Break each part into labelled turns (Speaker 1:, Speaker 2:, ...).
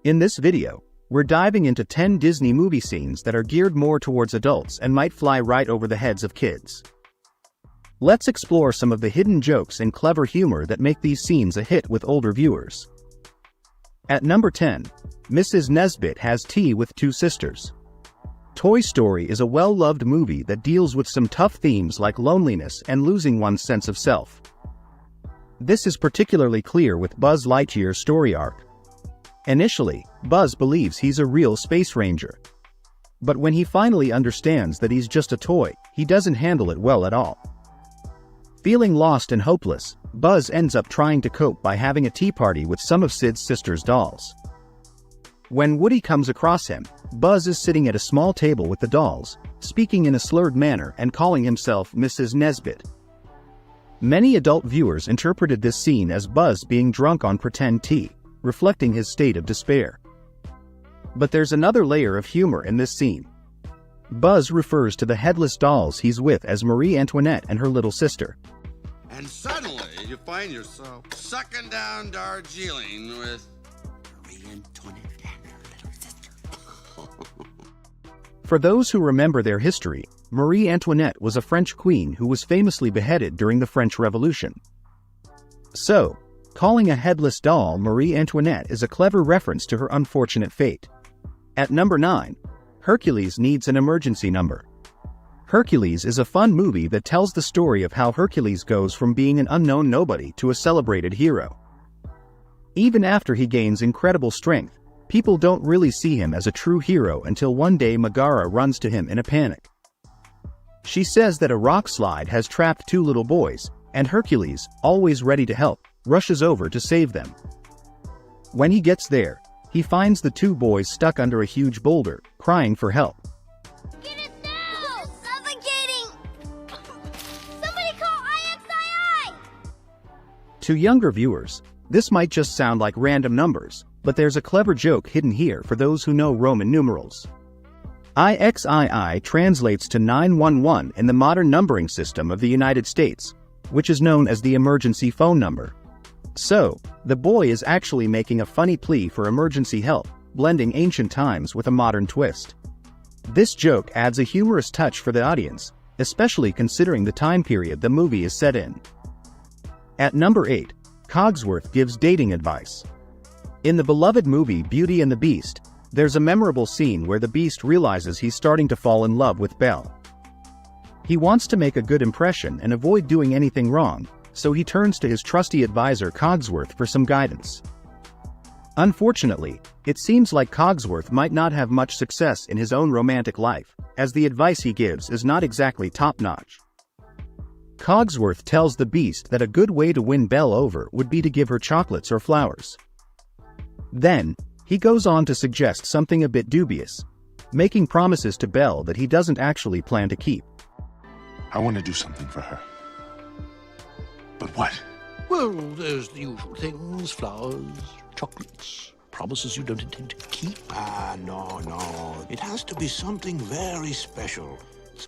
Speaker 1: In this video, we're diving into 10 Disney movie scenes that are geared more towards adults and might fly right over the heads of kids. Let's explore some of the hidden jokes and clever humor that make these scenes a hit with older viewers. At number 10, Mrs. Nesbit has tea with two sisters. Toy Story is a well-loved movie that deals with some tough themes like loneliness and losing one's sense of self. This is particularly clear with Buzz Lightyear's story arc. Initially, Buzz believes he's a real space ranger. But when he finally understands that he's just a toy, he doesn't handle it well at all. Feeling lost and hopeless, Buzz ends up trying to cope by having a tea party with some of Sid's sister's dolls. When Woody comes across him, Buzz is sitting at a small table with the dolls, speaking in a slurred manner and calling himself Mrs. Nesbit. Many adult viewers interpreted this scene as Buzz being drunk on pretend tea, reflecting his state of despair. But there's another layer of humor in this scene. Buzz refers to the headless dolls he's with as Marie Antoinette and her little sister.
Speaker 2: And suddenly, you find yourself sucking down Darjeeling with Marie Antoinette and her little sister.
Speaker 1: For those who remember their history, Marie Antoinette was a French queen who was famously beheaded during the French Revolution. So, calling a headless doll Marie Antoinette is a clever reference to her unfortunate fate. At number 9, Hercules Needs an Emergency Number. Hercules is a fun movie that tells the story of how Hercules goes from being an unknown nobody to a celebrated hero. Even after he gains incredible strength, people don't really see him as a true hero until one day Megara runs to him in a panic. She says that a rock slide has trapped two little boys, and Hercules, always ready to help, rushes over to save them. When he gets there, he finds the two boys stuck under a huge boulder, crying for help.
Speaker 3: Get it now! This is suffocating! Somebody call IXII!
Speaker 1: To younger viewers, this might just sound like random numbers, but there's a clever joke hidden here for those who know Roman numerals. IXII translates to 911 in the modern numbering system of the United States, which is known as the emergency phone number. So, the boy is actually making a funny plea for emergency help, blending ancient times with a modern twist. This joke adds a humorous touch for the audience, especially considering the time period the movie is set in. At number 8, Cogsworth gives dating advice. In the beloved movie Beauty and the Beast, there's a memorable scene where the Beast realizes he's starting to fall in love with Belle. He wants to make a good impression and avoid doing anything wrong, so he turns to his trusty advisor Cogsworth for some guidance. Unfortunately, it seems like Cogsworth might not have much success in his own romantic life, as the advice he gives is not exactly top-notch. Cogsworth tells the Beast that a good way to win Belle over would be to give her chocolates or flowers. Then, he goes on to suggest something a bit dubious, making promises to Belle that he doesn't actually plan to keep.
Speaker 4: I want to do something for her. But what?
Speaker 5: Well, there's the usual things, flowers, chocolates, promises you don't intend to keep.
Speaker 4: No. It has to be something very special.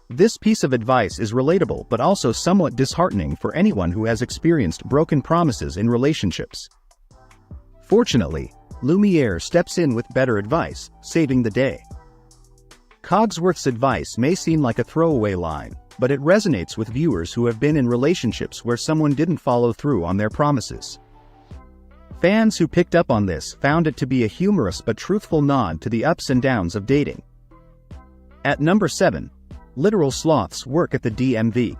Speaker 1: This piece of advice is relatable but also somewhat disheartening for anyone who has experienced broken promises in relationships. Fortunately, Lumiere steps in with better advice, saving the day. Cogsworth's advice may seem like a throwaway line, but it resonates with viewers who have been in relationships where someone didn't follow through on their promises. Fans who picked up on this found it to be a humorous but truthful nod to the ups and downs of dating. At number 7, literal sloths work at the DMV.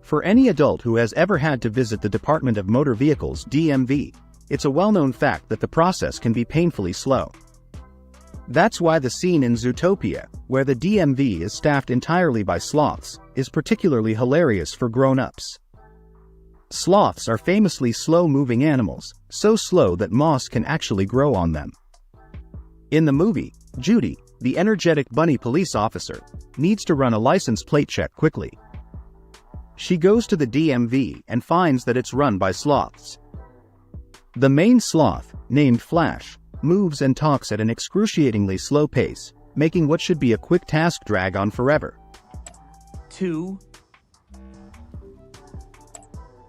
Speaker 1: For any adult who has ever had to visit the Department of Motor Vehicles (DMV), it's a well-known fact that the process can be painfully slow. That's why the scene in Zootopia, where the DMV is staffed entirely by sloths, is particularly hilarious for grown-ups. Sloths are famously slow-moving animals, so slow that moss can actually grow on them. In the movie, Judy, the energetic bunny police officer, needs to run a license plate check quickly. She goes to the DMV and finds that it's run by sloths. The main sloth, named Flash, moves and talks at an excruciatingly slow pace, making what should be a quick task drag on forever.
Speaker 6: 2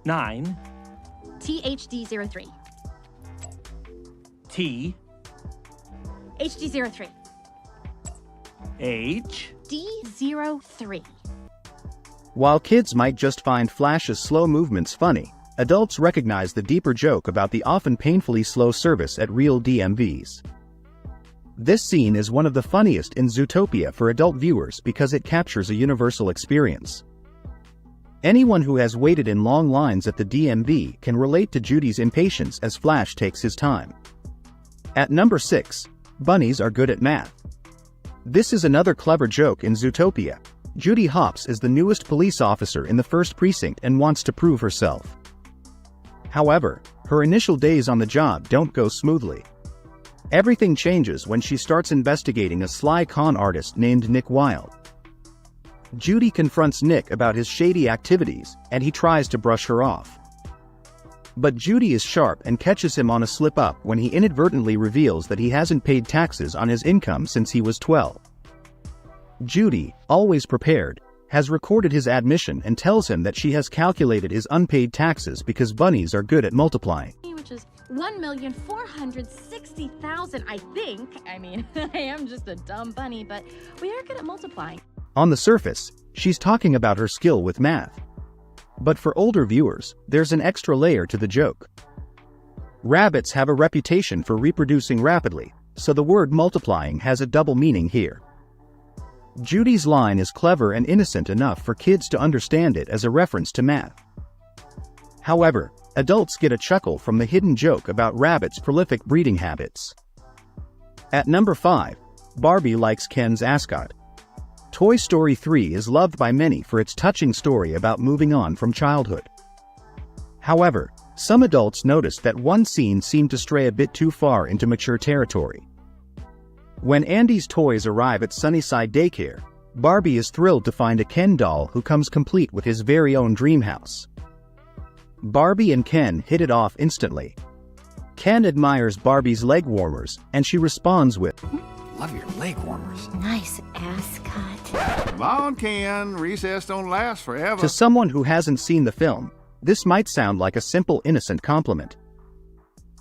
Speaker 6: 9
Speaker 3: THD03.
Speaker 6: T
Speaker 7: HD03.
Speaker 6: H.
Speaker 7: D03.
Speaker 1: While kids might just find Flash's slow movements funny, adults recognize the deeper joke about the often painfully slow service at real DMVs. This scene is one of the funniest in Zootopia for adult viewers because it captures a universal experience. Anyone who has waited in long lines at the DMV can relate to Judy's impatience as Flash takes his time. At number 6, bunnies are good at math. This is another clever joke in Zootopia. Judy Hopps is the newest police officer in the first precinct and wants to prove herself. However, her initial days on the job don't go smoothly. Everything changes when she starts investigating a sly con artist named Nick Wilde. Judy confronts Nick about his shady activities, and he tries to brush her off. But Judy is sharp and catches him on a slip-up when he inadvertently reveals that he hasn't paid taxes on his income since he was 12. Judy, always prepared, has recorded his admission and tells him that she has calculated his unpaid taxes because bunnies are good at multiplying.
Speaker 7: Which is 1,460,000, I think. I mean, I am just a dumb bunny, but we are good at multiplying.
Speaker 1: On the surface, she's talking about her skill with math. But for older viewers, there's an extra layer to the joke. Rabbits have a reputation for reproducing rapidly, so the word multiplying has a double meaning here. Judy's line is clever and innocent enough for kids to understand it as a reference to math. However, adults get a chuckle from the hidden joke about rabbits' prolific breeding habits. At number 5, Barbie likes Ken's ascot. Toy Story 3 is loved by many for its touching story about moving on from childhood. However, some adults noticed that one scene seemed to stray a bit too far into mature territory. When Andy's toys arrive at Sunnyside Daycare, Barbie is thrilled to find a Ken doll who comes complete with his very own dream house. Barbie and Ken hit it off instantly. Ken admires Barbie's leg warmers, and she responds with,
Speaker 8: "Love your leg warmers."
Speaker 3: Nice ascot.
Speaker 9: Come on, Ken. Recess don't last forever.
Speaker 1: To someone who hasn't seen the film, this might sound like a simple, innocent compliment.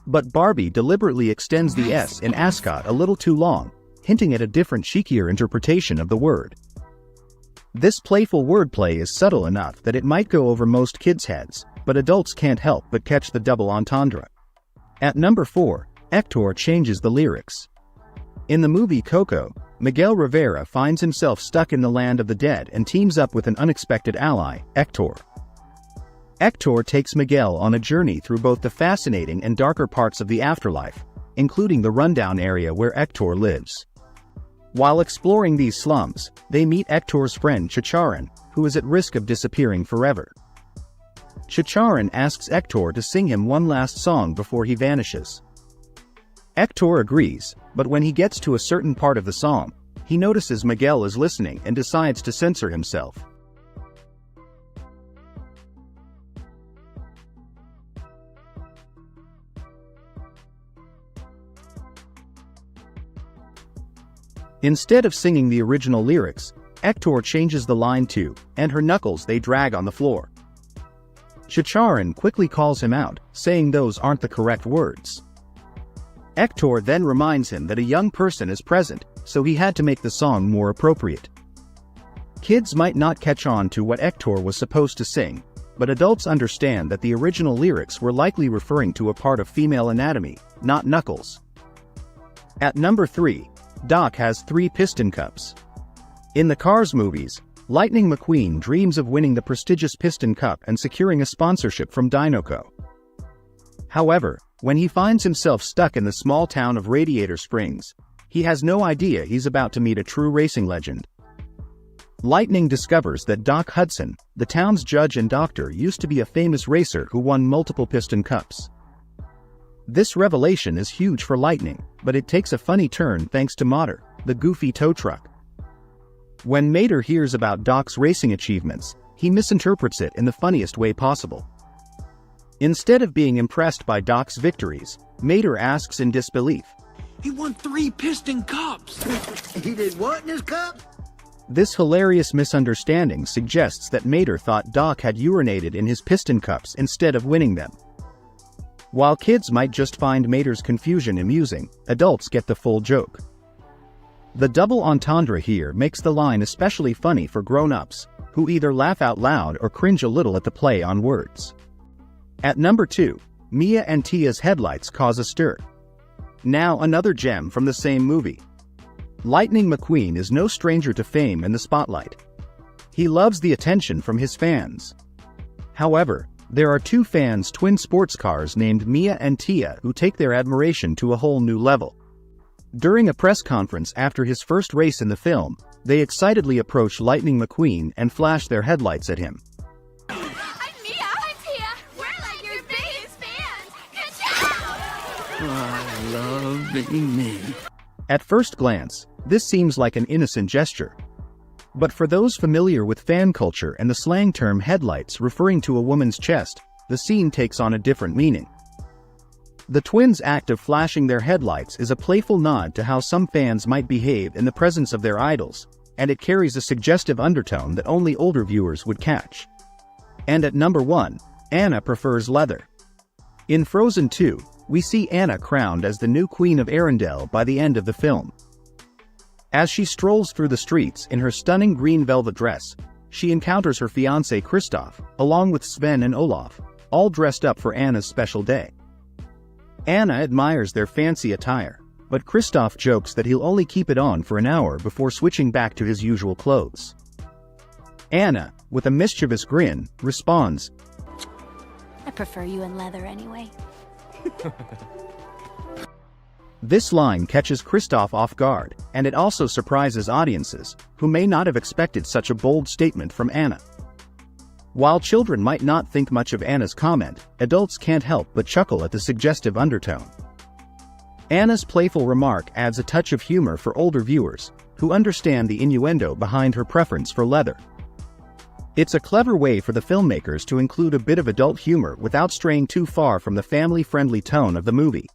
Speaker 1: But Barbie deliberately extends the S in ascot a little too long, hinting at a different, cheekier interpretation of the word. This playful wordplay is subtle enough that it might go over most kids' heads, but adults can't help but catch the double entendre. At number 4, Hector changes the lyrics. In the movie Coco, Miguel Rivera finds himself stuck in the land of the dead and teams up with an unexpected ally, Hector. Hector takes Miguel on a journey through both the fascinating and darker parts of the afterlife, including the rundown area where Hector lives. While exploring these slums, they meet Hector's friend Chicharin, who is at risk of disappearing forever. Chicharin asks Hector to sing him one last song before he vanishes. Hector agrees, but when he gets to a certain part of the song, he notices Miguel is listening and decides to censor himself. Instead of singing the original lyrics, Hector changes the line to, "And her knuckles they drag on the floor." Chicharin quickly calls him out, saying those aren't the correct words. Hector then reminds him that a young person is present, so he had to make the song more appropriate. Kids might not catch on to what Hector was supposed to sing, but adults understand that the original lyrics were likely referring to a part of female anatomy, not knuckles. At number 3, Doc has 3 piston cups. In the Cars movies, Lightning McQueen dreams of winning the prestigious Piston Cup and securing a sponsorship from Dinoco. However, when he finds himself stuck in the small town of Radiator Springs, he has no idea he's about to meet a true racing legend. Lightning discovers that Doc Hudson, the town's judge and doctor, used to be a famous racer who won multiple Piston Cups. This revelation is huge for Lightning, but it takes a funny turn thanks to Mater, the goofy tow truck. When Mater hears about Doc's racing achievements, he misinterprets it in the funniest way possible. Instead of being impressed by Doc's victories, Mater asks in disbelief,
Speaker 8: "He won 3 Piston Cups."
Speaker 10: He did what in his cup?
Speaker 1: This hilarious misunderstanding suggests that Mater thought Doc had urinated in his Piston Cups instead of winning them. While kids might just find Mater's confusion amusing, adults get the full joke. The double entendre here makes the line especially funny for grown-ups, who either laugh out loud or cringe a little at the play on words. At number 2, Mia and Tia's headlights cause a stir. Now another gem from the same movie. Lightning McQueen is no stranger to fame and the spotlight. He loves the attention from his fans. However, there are two fans' twin sports cars named Mia and Tia who take their admiration to a whole new level. During a press conference after his first race in the film, they excitedly approach Lightning McQueen and flash their headlights at him.
Speaker 3: I'm Mia. I'm Tia. We're like your biggest fans. Good job!
Speaker 10: I love being me.
Speaker 1: At first glance, this seems like an innocent gesture. But for those familiar with fan culture and the slang term headlights referring to a woman's chest, the scene takes on a different meaning. The twins' act of flashing their headlights is a playful nod to how some fans might behave in the presence of their idols, and it carries a suggestive undertone that only older viewers would catch. And at number 1, Anna prefers leather. In Frozen 2, we see Anna crowned as the new Queen of Arendelle by the end of the film. As she strolls through the streets in her stunning green velvet dress, she encounters her fiancé Kristoff, along with Sven and Olaf, all dressed up for Anna's special day. Anna admires their fancy attire, but Kristoff jokes that he'll only keep it on for an hour before switching back to his usual clothes. Anna, with a mischievous grin, responds,
Speaker 3: I prefer you in leather anyway.
Speaker 1: This line catches Kristoff off guard, and it also surprises audiences, who may not have expected such a bold statement from Anna. While children might not think much of Anna's comment, adults can't help but chuckle at the suggestive undertone. Anna's playful remark adds a touch of humor for older viewers, who understand the innuendo behind her preference for leather. It's a clever way for the filmmakers to include a bit of adult humor without straying too far from the family-friendly tone of the movie.